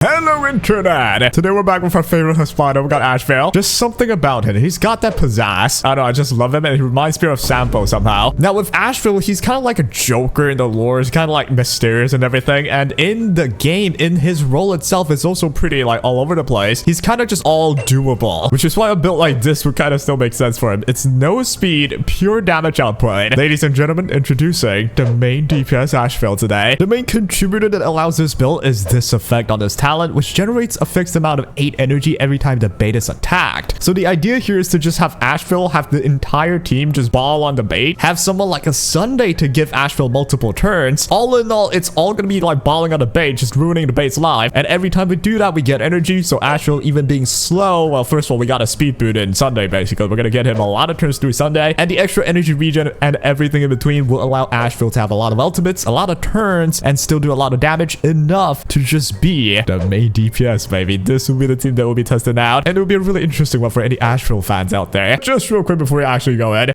Hello internet! Today we're back with our favorite spider. We got Ashveil. Just something about him. He's got that pizzazz. I don't know, I just love him and he reminds me of Sampo somehow. Now with Ashveil, he's kind of like a Joker in the lore. He's kind of like mysterious and everything. And in the game, in his role itself, is also pretty like all over the place. He's kind of just all doable, which is why a build like this would kind of still make sense for him. It's no speed, pure damage output. Ladies and gentlemen, introducing the main DPS Ashveil today. The main contributor that allows this build is this effect on this talent, which generates a fixed amount of 8 energy every time the bait is attacked. So the idea here is to just have Ashveil have the entire team just ball on the bait, have someone like a Sunday to give Ashveil multiple turns. All in all, it's all gonna be like balling on the bait, just ruining the bait's life. And every time we do that, we get energy. So Ashveil, even being slow, well, first of all, we got a speed boot in Sunday, basically. We're gonna get him a lot of turns through Sunday, and the extra energy regen and everything in between will allow Ashveil to have a lot of ultimates, a lot of turns, and still do a lot of damage, enough to just be the main DPS, baby. This will be the team that will be tested out, and it will be a really interesting one for any Ashveil fans out there. Just real quick before we actually go in.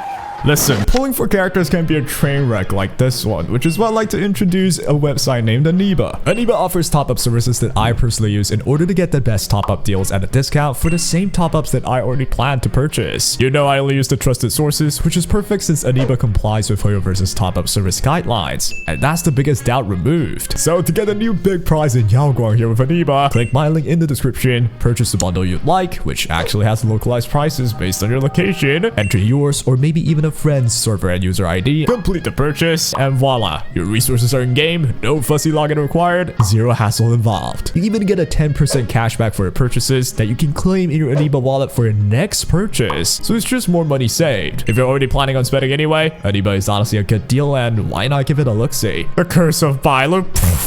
Listen, pulling for characters can be a train wreck like this one, which is why I like to introduce a website named Aniba. Aniba offers top-up services that I personally use in order to get the best top-up deals at a discount for the same top-ups that I already planned to purchase. You know I only use the trusted sources, which is perfect since Aniba complies with Hoyoverse's top-up service guidelines, and that's the biggest doubt removed. So to get a new big prize in Yaoguang here with Aniba, click my link in the description, purchase the bundle you'd like, which actually has localized prices based on your location, enter yours or maybe even a friend's server and user ID, complete the purchase, and voila, your resources are in game, no fussy login required, zero hassle involved. You even get a 10% cashback for your purchases that you can claim in your Aniba wallet for your next purchase, so it's just more money saved. If you're already planning on spending anyway, Aniba is honestly a good deal, and why not give it a look-see? The curse of buy, look,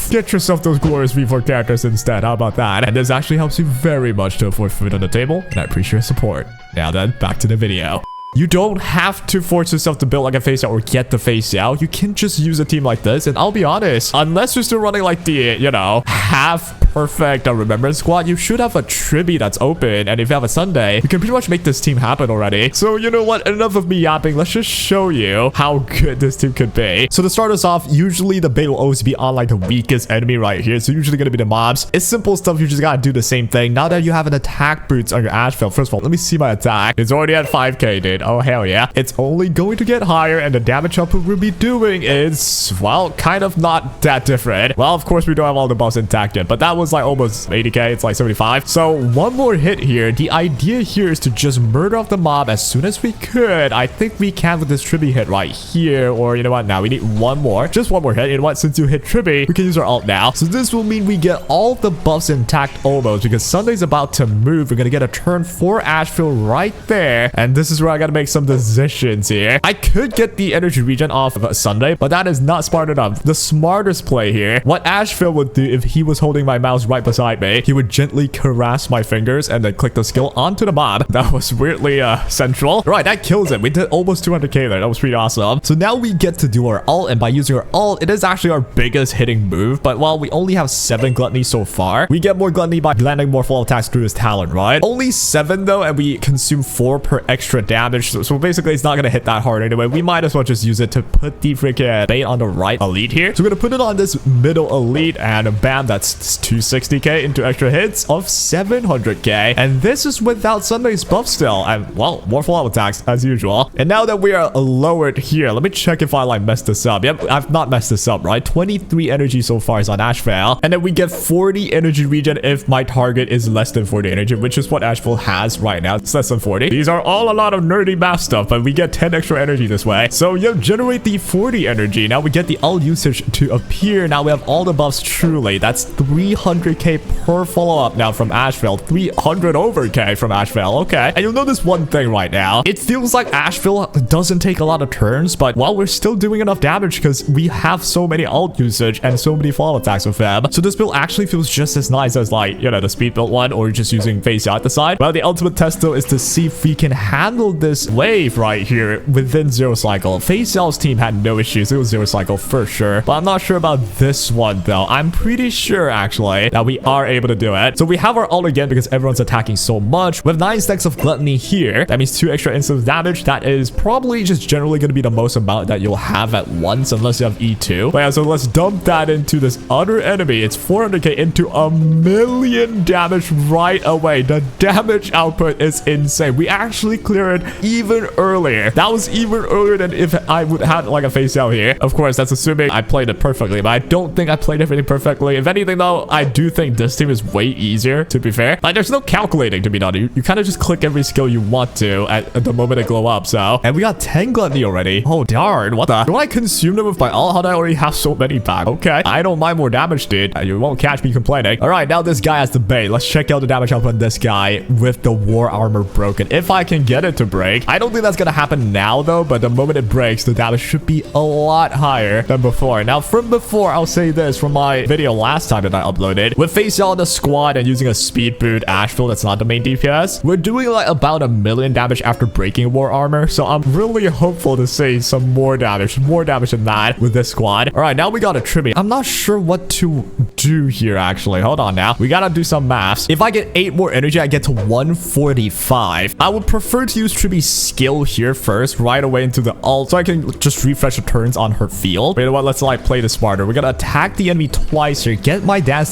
get yourself those glorious V4 characters instead, how about that? And this actually helps you very much to afford food on the table, and I appreciate your support. Now then, back to the video. You don't have to force yourself to build like a face out or get the face out. You can just use a team like this. And I'll be honest, unless you're still running like the, you know, half perfect remembrance squad, you should have a Tribby that's open. And if you have a Sunday, you can pretty much make this team happen already. So you know what? Enough of me yapping. Let's just show you how good this team could be. So to start us off, usually the bait will always be on like the weakest enemy right here. So usually gonna be the mobs. It's simple stuff. You just gotta do the same thing. Now that you have an attack boots on your Ashveil, first of all, let me see my attack. It's already at 5k, dude. Oh, hell yeah. It's only going to get higher, and the damage output we'll be doing is, well, kind of not that different. Well, of course, we don't have all the buffs intact yet, but that was like almost 80k. It's like 75. So one more hit here. The idea here is to just murder off the mob as soon as we could. I think we can with this Tribby hit right here, or you know what? Now we need one more. Just one more hit. You know what? Since you hit Tribby, we can use our ult now. So this will mean we get all the buffs intact almost, because Sunday's about to move. We're gonna get a turn for Ashveil right there, and this is where I gotta make some decisions here. I could get the energy regen off of a Sunday, but that is not smart enough. The smartest play here, what Ashveil would do if he was holding my mouse right beside me, he would gently caress my fingers and then click the skill onto the mob. That was weirdly central. Right, that kills it. We did almost 200k there. That was pretty awesome. So now we get to do our ult, and by using our ult, it is actually our biggest hitting move. But while we only have 7 gluttony so far, we get more gluttony by landing more full attacks through his talent, right? Only 7 though, and we consume 4 per extra damage. So basically, it's not going to hit that hard anyway. We might as well just use it to put the freaking bait on the right elite here. So we're going to put it on this middle elite, and bam, that's 260k into extra hits of 700k. And this is without Sunday's buff still. And, well, more full attacks as usual. And now that we are lowered here, let me check if I like messed this up. Yep, I've not messed this up, right? 23 energy so far is on Ashveil. And then we get 40 energy regen if my target is less than 40 energy, which is what Ashveil has right now. It's less than 40. These are all a lot of nerdy math stuff, but we get 10 extra energy this way. So yeah, generate the 40 energy. Now we get the ult usage to appear. Now we have all the buffs truly. That's 300k per follow-up now from Ashveil. 300 over k from Ashveil. Okay. And you'll notice one thing right now. It feels like Ashveil doesn't take a lot of turns, but well, we're still doing enough damage because we have so many ult usage and so many follow attacks with him. So this build actually feels just as nice as like, you know, the speed build one, or just using face out the side. Well, the ultimate test though is to see if we can handle this wave right here within zero cycle. Face Out's team had no issues. It was zero cycle for sure, but I'm not sure about this one though. I'm pretty sure actually. finally, that we are able to do it. So we have our ult again because everyone's attacking so much. With 9 stacks of Gluttony here, that means 2 extra instant damage. That is probably just generally going to be the most amount that you'll have at once unless you have E2. But yeah, so let's dump that into this other enemy. It's 400k into 1,000,000 damage right away. The damage output is insane. We actually cleared it even earlier. That was even earlier than if I would have like a face out here. Of course, that's assuming I played it perfectly, but I don't think I played everything perfectly. If anything though, I do think this team is way easier, to be fair. Like, there's no calculating to be done. You kind of just click every skill you want to at the moment it glow up. So, and we got 10 Gluttony already. Oh darn, what the? Do I consume them with my ult? How do I already have so many back? Okay, I don't mind more damage, dude. You won't catch me complaining. All right, now this guy has the bait. Let's check out the damage output on this guy with the war armor broken. If I can get it to break. I don't think that's gonna happen now though, but the moment it breaks, the damage should be a lot higher than before. Now from before, I'll say this from my video last time that I uploaded, with face out in the squad and using a speed boot Ashveil that's not the main DPS, we're doing like about 1,000,000 damage after breaking war armor. So I'm really hopeful to see some more damage than that with this squad. All right, now we got a Tribby. I'm not sure what to do here actually. Hold on now. We gotta do some maths. If I get 8 more energy, I get to 145. I would prefer to use Tribby's skill here first, right away into the ult, so I can just refresh the turns on her field. But you know what? Let's like play this smarter. We're gonna attack the enemy twice here, get my dance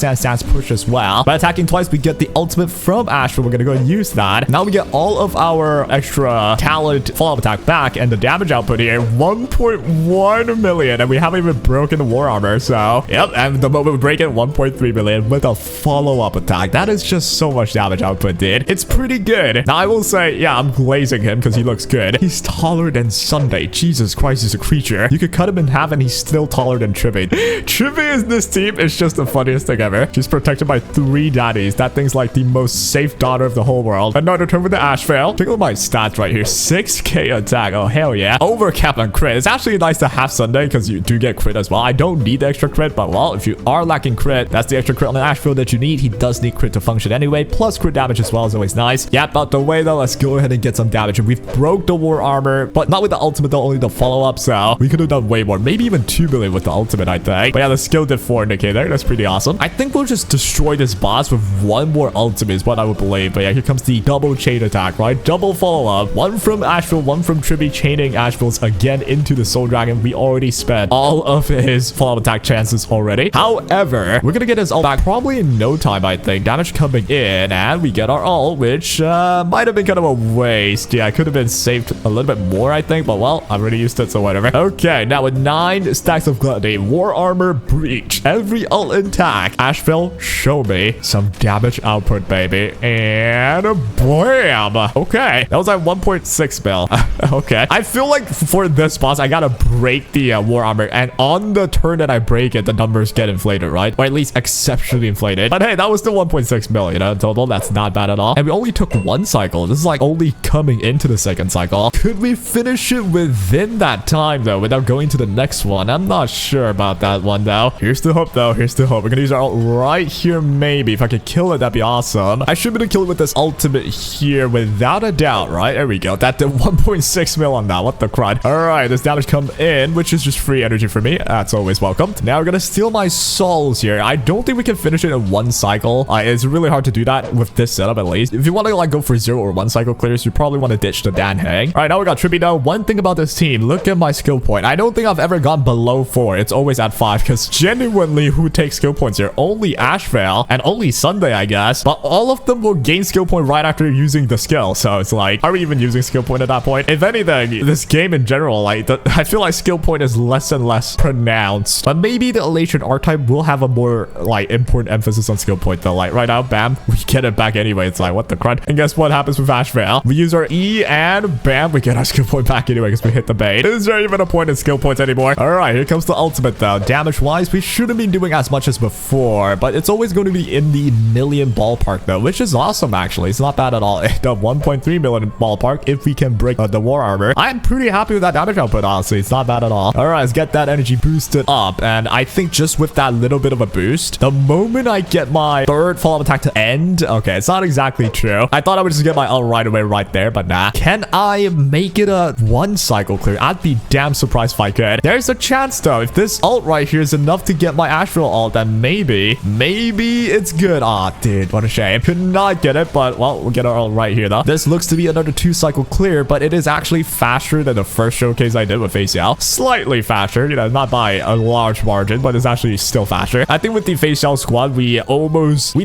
push as well. By attacking twice, we get the ultimate from Ashveil. We're gonna go and use that. Now we get all of our extra talent follow-up attack back, and the damage output here 1.1 million, and we haven't even broken the war armor. So yep, and the moment we break it, 1.3 million with a follow-up attack. That is just so much damage output, dude. It's pretty good. Now I will say, yeah, I'm glazing him because he looks good. He's taller than Sunday. Jesus Christ, he's a creature. You could cut him in half and he's still taller than Tribby. Tribby in this team is just the funniest thing ever. She's protected by 3 daddies. That thing's like the most safe daughter of the whole world. Another turn with the Ashveil. Take a look at my stats right here. 6k attack. Oh, hell yeah. Overcap on crit. It's actually nice to have Sunday because you do get crit as well. I don't need the extra crit, but well, if you are lacking crit, that's the extra crit on the Ashveil that you need. He does need crit to function anyway. Plus crit damage as well is always nice. Yep, out the way though. Let's go ahead and get some damage. And we've broke the war armor, but not with the ultimate though, only the follow-up. So we could have done way more. Maybe even 2 million with the ultimate, I think. But yeah, the skill did 400k there. That's pretty awesome. I think we'll just destroy this boss with 1 more ultimate is what I would believe. But yeah, here comes the double chain attack, right? Double follow-up. 1 from Ashveil, 1 from Tribby, chaining Ashveil's again into the Soul Dragon. We already spent all of his follow-up attack chances already. However, we're gonna get his ult back probably in no time, I think. Damage coming in, and we get our ult, which might have been kind of a waste. Yeah, I could have been saved a little bit more, I think, but well, I've already used it, so whatever. Okay, now with 9 stacks of Gluttony, war armor breach, every ult attack. Ashveil, show me some damage output, baby. And bam! Okay, that was like 1.6 mil. Okay, I feel like for this boss, I gotta break the war armor, and on the turn that I break it, the numbers get inflated, right? Or at least exceptionally inflated. But hey, that was still 1.6 mil, you know, total. That's not bad at all. And we only took 1 cycle. This is like only coming into the 2nd cycle. Could we finish it within that time though, without going to the next one? I'm not sure about that one though. Here's the hope though. Here's the hope. We're gonna use our ult right here, maybe. If I could kill it, that'd be awesome. I should be able to kill it with this ultimate here without a doubt, right? There we go. That did 1.6 mil on that. What the crud? All right, this damage come in, which is just free energy for me. That's always welcome. Now we're gonna steal my souls here. I don't think we can finish it in 1 cycle. It's really hard to do that with this setup at least. If you want to like go for 0 or 1 cycle clears, you probably want to ditch the Dan Hang. All right, now we got Tribby now. One thing about this team, look at my skill point. I don't think I've ever gone below 4. It's always at 5 because genuinely who takes skill points here? Only Ashveil and only Sunday, I guess. But all of them will gain skill point right after using the skill. So it's like, are we even using skill point at that point? If anything, this game in general, like I feel like skill point is less and less pronounced. But maybe the Elation archetype will have a more like important emphasis on skill point though. Like right now, bam, we get it back anyway. It's like, what the crud? And guess what happens with Ashveil? We use our E and bam, we get our skill point back anyway because we hit the bait. Is there even a point in skill points anymore? All right, here comes the ultimate though. Damage wise, we shouldn't be doing as much as before, but it's always going to be in the million ballpark though, which is awesome actually. It's not bad at all. The 1.3 million ballpark if we can break the war armor. I'm pretty happy with that damage output, honestly. It's not bad at all. All right, let's get that energy boosted up, and I think just with that little bit of a boost, the moment I get my 3rd follow-up attack to end, okay, it's not exactly true. I thought I would just get my ult right away right there, but nah. Can I make it a 1 cycle clear? I'd be damn surprised if I could. There's a chance though. If this ult right here is enough to get my Ashveil ult, then maybe see. Maybe it's good. Aw, dude, what a shame. Could not get it, but well, we'll get it all right here though. This looks to be another 2-cycle clear, but it is actually faster than the first showcase I did with Facial. Slightly faster, you know, not by a large margin, but it's actually still faster. I think with the Facial squad, we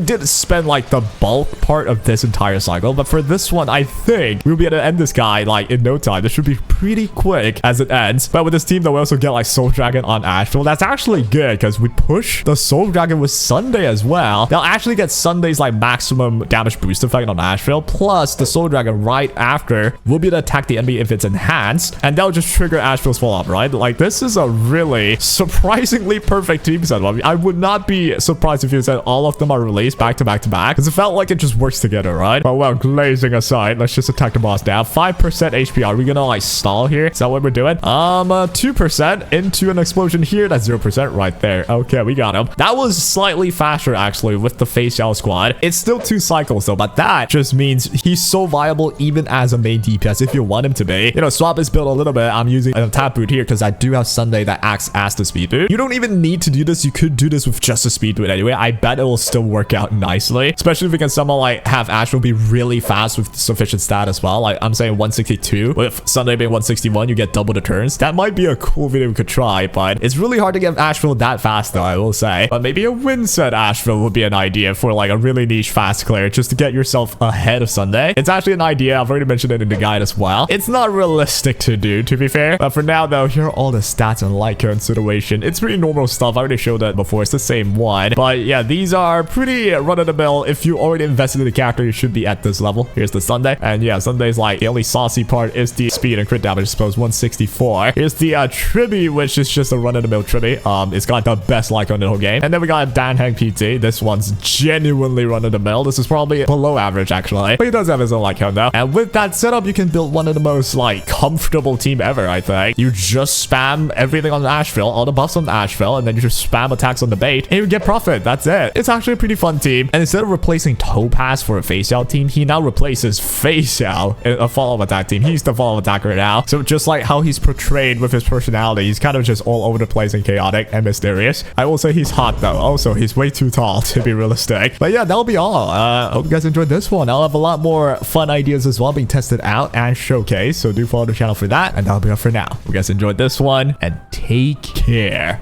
did spend like the bulk part of this entire cycle, but for this one, I think we'll be able to end this guy like in no time. This should be pretty quick as it ends. But with this team, though, we also get like Soul Dragon on Ashveil. That's actually good because we push the Soul Dragon with Sunday as well. They'll actually get Sunday's like maximum damage boost effect on Ashveil, plus the Soul Dragon right after will be able to attack the enemy if it's enhanced, and that'll just trigger Ashveil's fall off, right? Like, this is a really surprisingly perfect team setup. I mean, I would not be surprised if you said all of them are released back to back to back, because it felt like it just works together, right? But well, glazing aside, let's just attack the boss now. 5% HP. Are we gonna like stall here? Is that what we're doing? 2% into an explosion here. That's 0% right there. Okay, we got him. That was slightly faster actually with the Facial squad. It's still 2 cycles though, but that just means he's so viable even as a main DPS if you want him to be. You know, swap his build a little bit. I'm using a tap boot here because I do have Sunday that acts as the speed boot. You don't even need to do this. You could do this with just a speed boot anyway. I bet it will still work out nicely, especially if we can somehow like have Ashveil be really fast with sufficient stat as well. Like I'm saying 162 with Sunday being 161, you get double the turns. That might be a cool video we could try, but it's really hard to get Ashveil that fast though, I will say. But maybe a Windset Ashveil would be an idea for like a really niche fast clear just to get yourself ahead of Sunday. It's actually an idea. I've already mentioned it in the guide as well. It's not realistic to do, to be fair. But for now though, here are all the stats and like consideration. It's pretty normal stuff. I already showed that before. It's the same one. But yeah, these are pretty run-of-the-mill. If you already invested in the character, you should be at this level. Here's the Sunday. And yeah, Sunday's like the only saucy part is the speed and crit damage, I suppose. 164. Here's the Tribby, which is just a run-of-the-mill Tribby. It's got the best like on the whole game. And then we got Dan Heng PT. This one's genuinely run-of-the-mill. This is probably below average actually, but he does have his own like count though. And with that setup, you can build one of the most like comfortable team ever. I think you just spam everything on Ashveil, all the buffs on Ashveil, and then you just spam attacks on the bait and you get profit. That's it. It's actually a pretty fun team. And instead of replacing Topaz for a Facial team, he now replaces Facial in a follow-up attack team. He's the follow-up attacker now. So just like how he's portrayed with his personality, he's kind of just all over the place and chaotic and mysterious. I will say he's hot though. Also, he's way too tall to be realistic. But yeah, that'll be all. Hope you guys enjoyed this one. I'll have a lot more fun ideas as well being tested out and showcased. So do follow the channel for that. And that'll be all for now. Hope you guys enjoyed this one and take care.